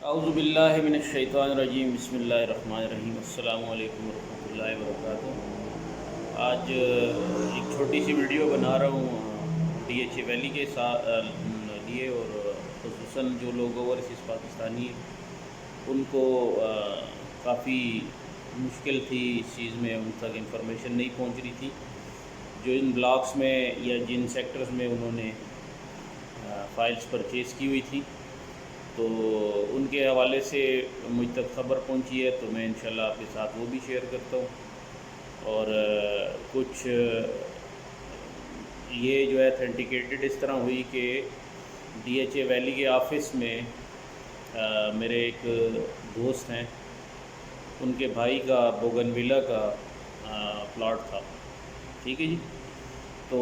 اعوذ باللہ من الشیطان الرجیم، بسم اللہ الرحمن الرحیم، السلام علیکم ورحمۃ اللہ وبرکاتہ۔ آج ایک چھوٹی سی ویڈیو بنا رہا ہوں ڈی ایچ اے ویلی کے لیے، اور خصوصاً جو لوگ اوورسیز پاکستانی ہیں ان کو کافی مشکل تھی اس چیز میں، ان تک انفارمیشن نہیں پہنچ رہی تھی جو ان بلاکس میں یا جن سیکٹرز میں انہوں نے فائلز پرچیز کی ہوئی تھی، تو ان کے حوالے سے مجھ تک خبر پہنچی ہے، تو میں انشاءاللہ آپ کے ساتھ وہ بھی شیئر کرتا ہوں۔ اور کچھ یہ جو ہے اتھینٹیکیٹڈ اس طرح ہوئی کہ ڈی ایچ اے ویلی کے آفس میں میرے ایک دوست ہیں، ان کے بھائی کا بوگن ویلا کا پلاٹ تھا، ٹھیک ہے جی۔ تو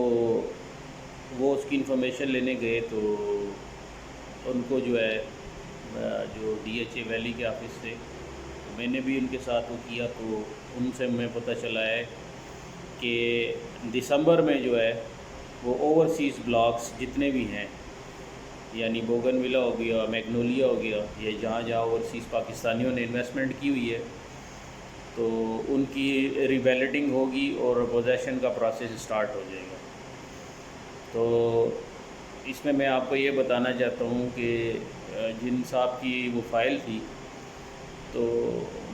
وہ اس کی انفارمیشن لینے گئے، تو ان کو جو ہے جو ڈی ایچ اے ویلی کے آفس سے میں نے بھی ان کے ساتھ وہ کیا، تو ان سے ہمیں پتہ چلا ہے کہ دسمبر میں جو ہے وہ اوورسیز بلاکس جتنے بھی ہیں، یعنی بوگن ویلا ہو گیا، میگنولیا ہو گیا، یہ جہاں جہاں اوورسیز پاکستانیوں نے انویسٹمنٹ کی ہوئی ہے، تو ان کی ریویلڈنگ ہوگی اور پوزیشن کا پروسیس سٹارٹ ہو جائے گا۔ تو اس میں آپ کو یہ بتانا چاہتا ہوں کہ جن صاحب کی وہ فائل تھی، تو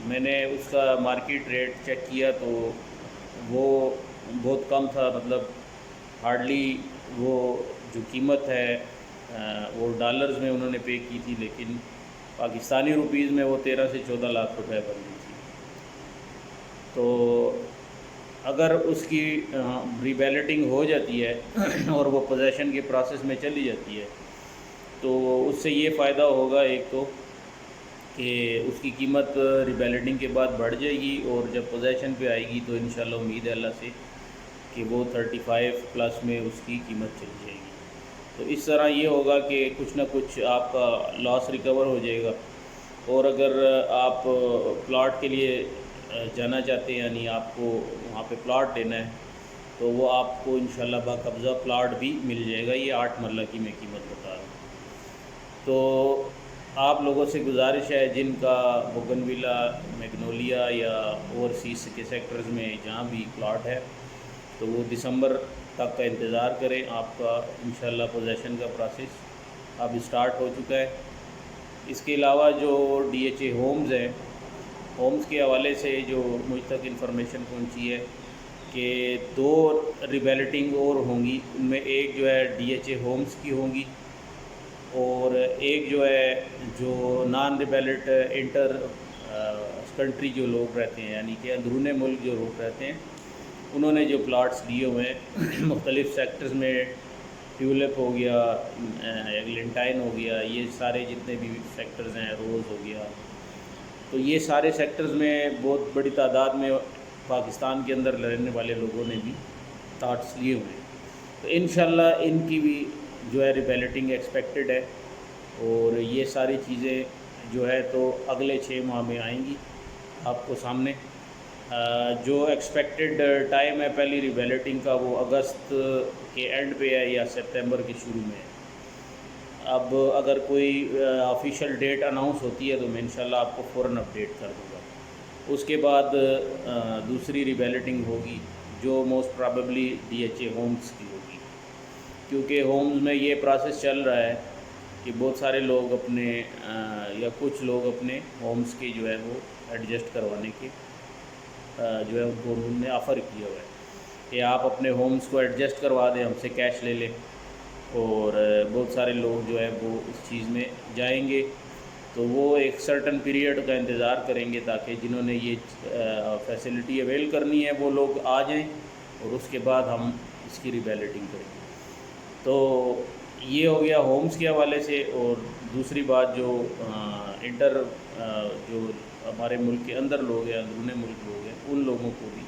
میں نے اس کا مارکیٹ ریٹ چیک کیا، تو وہ بہت کم تھا، مطلب ہارڈلی وہ جو قیمت ہے وہ ڈالرز میں انہوں نے پے کی تھی، لیکن پاکستانی روپیز میں وہ 13 سے 14 لاکھ روپے بن گئی تھی۔ تو اگر اس کی ریبیلٹنگ ہو جاتی ہے اور وہ پوزیشن کے پروسیس میں چلی جاتی ہے، تو اس سے یہ فائدہ ہوگا، ایک تو کہ اس کی قیمت ریبیلٹنگ کے بعد بڑھ جائے گی، اور جب پوزیشن پہ آئے گی تو انشاءاللہ امید ہے اللہ سے کہ وہ 35 پلس میں اس کی قیمت چلی جائے گی۔ تو اس طرح یہ ہوگا کہ کچھ نہ کچھ آپ کا لاس ریکور ہو جائے گا۔ اور اگر آپ پلاٹ کے لیے جانا چاہتے ہیں، یعنی آپ کو وہاں پہ پلاٹ لینا ہے، تو وہ آپ کو انشاءاللہ باقبضہ پلاٹ بھی مل جائے گا۔ یہ 8 مرلہ کی میں قیمت بتا رہا ہوں۔ تو آپ لوگوں سے گزارش ہے جن کا بوگن ویلا، میگنولیا یا اوورسیز کے سیکٹرز میں جہاں بھی پلاٹ ہے، تو وہ دسمبر تک کا انتظار کریں، آپ کا انشاءاللہ پوزیشن کا پروسیس اب اسٹارٹ ہو چکا ہے۔ اس کے علاوہ جو ڈی ایچ اے ہومز ہیں، ہومز کے حوالے سے جو مجھ تک انفارمیشن پہنچی ہے کہ 2 ریبیلٹنگ اور ہوں گی، ان میں ایک جو ہے ڈی ایچ اے ہومز کی ہوں گی، اور ایک جو ہے جو نان ریبیلٹ انٹر کنٹری جو لوگ رہتے ہیں، یعنی کہ اندرون ملک جو لوگ رہتے ہیں، انہوں نے جو پلاٹس لیے ہوئے ہیں مختلف سیکٹرز میں، ٹیولپ ہو گیا، ایگلنٹائن ہو گیا، یہ سارے جتنے بھی سیکٹرز ہیں، روز ہو گیا، تو یہ سارے سیکٹرز میں بہت بڑی تعداد میں پاکستان کے اندر رہنے والے لوگوں نے بھی پلاٹس لیے ہوئے ہیں۔ تو انشاءاللہ ان کی بھی جو ہے ریبیلٹنگ ایکسپیکٹڈ ہے، اور یہ ساری چیزیں جو ہے تو اگلے 6 ماہ میں آئیں گی آپ کو سامنے۔ جو ایکسپیکٹڈ ٹائم ہے پہلی ریبیلٹنگ کا، وہ اگست کے اینڈ پہ ہے یا سپتمبر کے شروع میں ہے۔ اب اگر کوئی آفیشیل ڈیٹ اناؤنس ہوتی ہے تو میں انشاءاللہ آپ کو فوراً اپڈیٹ کر دوں گا۔ اس کے بعد دوسری ریبیلٹنگ ہوگی جو most probably D H A homes کی ہوگی، کیونکہ ہومز میں یہ پروسیس چل رہا ہے کہ بہت سارے لوگ اپنے یا کچھ لوگ اپنے ہومز کے جو ہے وہ ایڈجسٹ کروانے کے جو ہے ان کو انہوں نے آفر کیا ہوا ہے کہ آپ اپنے ہومز کو ایڈجسٹ کروا دیں، ہم سے کیش لے لیں، اور بہت سارے لوگ جو ہے وہ اس چیز میں جائیں گے، تو وہ ایک سرٹن پیریڈ کا انتظار کریں گے تاکہ جنہوں نے یہ فیسلٹی اویل کرنی ہے وہ لوگ آ جائیں، اور اس کے بعد ہم اس کی ریبیلٹنگ کریں گے۔ تو یہ ہو گیا ہومز کے حوالے سے۔ اور دوسری بات جو انٹر جو ہمارے ملک کے اندر لوگ ہیں، اندرون ملک لوگ ہیں، ان لوگوں کو بھی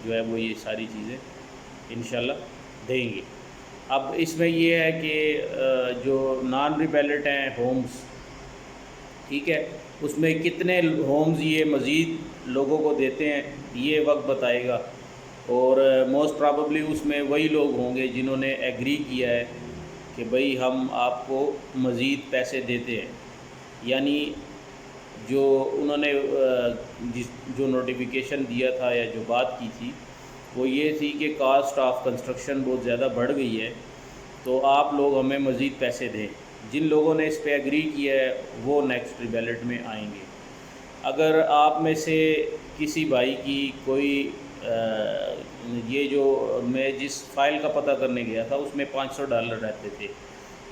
جو ہے وہ یہ ساری چیزیں انشاءاللہ دیں گے۔ اب اس میں یہ ہے کہ جو نان ریبیلٹ ہیں ہومز، ٹھیک ہے، اس میں کتنے ہومز یہ مزید لوگوں کو دیتے ہیں یہ وقت بتائے گا، اور موسٹ پرابیبلی اس میں وہی لوگ ہوں گے جنہوں نے ایگری کیا ہے کہ بھئی ہم آپ کو مزید پیسے دیتے ہیں۔ یعنی جو انہوں نے جو نوٹیفیکیشن دیا تھا یا جو بات کی تھی وہ یہ تھی کہ کاسٹ آف کنسٹرکشن بہت زیادہ بڑھ گئی ہے، تو آپ لوگ ہمیں مزید پیسے دیں۔ جن لوگوں نے اس پہ ایگری کیا ہے وہ نیکسٹ بیلٹ میں آئیں گے۔ اگر آپ میں سے کسی بھائی کی کوئی یہ جو میں جس فائل کا پتہ کرنے گیا تھا اس میں $500 رہتے تھے،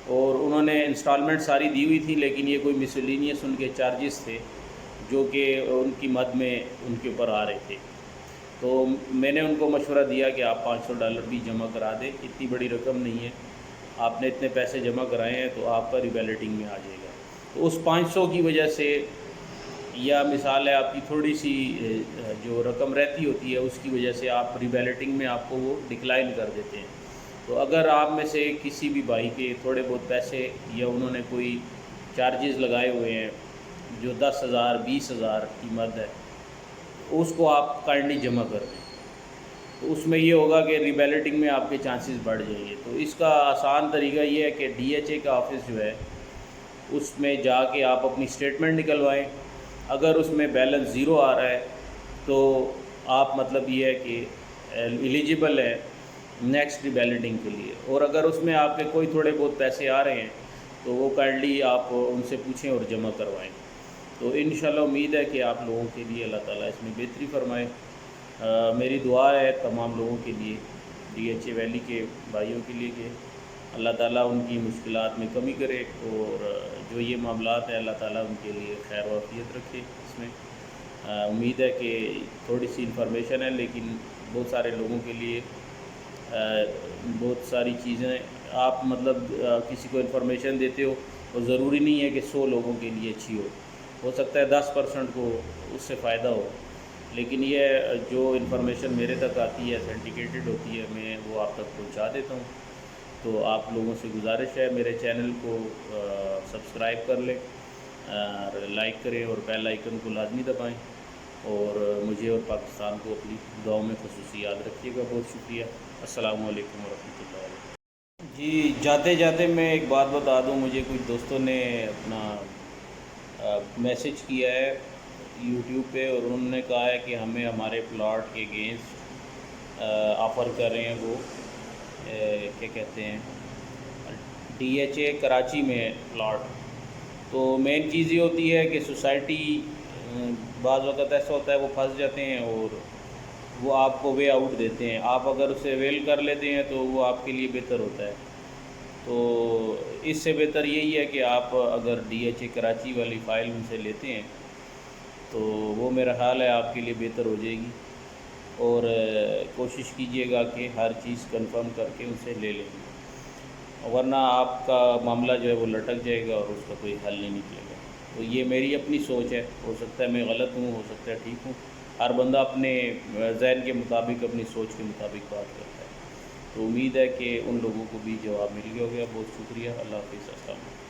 اور انہوں نے انسٹالمنٹ ساری دی ہوئی تھی، لیکن یہ کوئی مسلینیس ان کے چارجز تھے جو کہ ان کی مد میں ان کے اوپر آ رہے تھے۔ تو میں نے ان کو مشورہ دیا کہ آپ $500 بھی جمع کرا دیں، اتنی بڑی رقم نہیں ہے، آپ نے اتنے پیسے جمع کرائے ہیں تو آپ کا ریبیلٹنگ میں آ جائے گا۔ تو اس 500 کی وجہ سے، یا مثال ہے آپ کی تھوڑی سی جو رقم رہتی ہوتی ہے اس کی وجہ سے آپ ریبیلٹنگ میں آپ کو وہ ڈکلائن کر دیتے ہیں۔ تو اگر آپ میں سے کسی بھی بھائی کے تھوڑے بہت پیسے یا انہوں نے کوئی چارجز لگائے ہوئے ہیں جو 10,000 20,000 کی مد ہے، اس کو آپ کائنڈلی جمع کر دیں، تو اس میں یہ ہوگا کہ ریبیلٹنگ میں آپ کے چانسز بڑھ جائیں گے۔ تو اس کا آسان طریقہ یہ ہے کہ ڈی ایچ اے کا آفس جو ہے اس میں جا کے آپ اپنی اسٹیٹمنٹ نکلوائیں۔ اگر اس میں بیلنس 0 آ رہا ہے تو آپ مطلب یہ ہے کہ ایلیجیبل ہے نیکسٹ ریبیلٹنگ کے لیے، اور اگر اس میں آپ کے کوئی تھوڑے بہت پیسے آ رہے ہیں تو وہ کائنڈلی آپ ان سے پوچھیں اور جمع کروائیں۔ تو انشاءاللہ امید ہے کہ آپ لوگوں کے لیے اللہ تعالیٰ اس میں بہتری فرمائے۔ میری دعا ہے تمام لوگوں کے لیے، ڈی ایچ اے ویلی کے بھائیوں کے لیے، کہ اللہ تعالیٰ ان کی مشکلات میں کمی کرے، اور جو یہ معاملات ہیں اللہ تعالیٰ ان کے لیے خیر و عافیت رکھے۔ اس میں امید ہے کہ تھوڑی سی انفارمیشن ہے لیکن بہت سارے لوگوں کے لیے بہت ساری چیزیں آپ مطلب کسی کو انفارمیشن دیتے ہو تو ضروری نہیں ہے کہ 100 لوگوں کے لیے اچھی ہو سکتا ہے 10% کو اس سے فائدہ ہو، لیکن یہ جو انفارمیشن میرے تک آتی ہے اتھینٹیکیٹڈ ہوتی ہے، میں وہ آپ تک پہنچا دیتا ہوں۔ تو آپ لوگوں سے گزارش ہے میرے چینل کو سبسکرائب کر لیں، لائک کریں اور بیل آئیکن کو لازمی دبائیں، اور مجھے اور پاکستان کو اپنی دعاؤں میں خصوصی یاد رکھیے گا۔ بہت شکریہ۔ السلام علیکم ورحمۃ اللہ وبرکاتہ۔ جی جاتے جاتے میں ایک بات بتا دوں، مجھے کچھ دوستوں نے اپنا میسج کیا ہے یوٹیوب پہ، اور انہوں نے کہا ہے کہ ہمیں ہمارے پلاٹ کے اگینسٹ آفر کر رہے ہیں، وہ کیا کہتے ہیں ڈی ایچ اے کراچی میں پلاٹ۔ تو مین چیز یہ ہوتی ہے کہ سوسائٹی بعض وقت ایسا ہوتا ہے وہ پھنس جاتے ہیں اور وہ آپ کو وے آؤٹ دیتے ہیں، آپ اگر اسے ویل کر لیتے ہیں تو وہ آپ کے لیے بہتر ہوتا ہے۔ تو اس سے بہتر یہی ہے کہ آپ اگر ڈی ایچ اے کراچی والی فائل ان سے لیتے ہیں تو وہ میرا خیال ہے آپ کے لیے بہتر ہو جائے گی، اور کوشش کیجئے گا کہ ہر چیز کنفرم کر کے ان سے لے لیں گے، ورنہ آپ کا معاملہ جو ہے وہ لٹک جائے گا اور اس کا کوئی حل نہیں نکلے گا۔ تو یہ میری اپنی سوچ ہے، ہو سکتا ہے میں غلط ہوں، ہو سکتا ہے ٹھیک ہوں، ہر بندہ اپنے ذہن کے مطابق اپنی سوچ کے مطابق بات کرتا ہے۔ تو امید ہے کہ ان لوگوں کو بھی جواب مل گیا ہوگا۔ بہت شکریہ۔ اللہ حافظ۔ السلام علیکم۔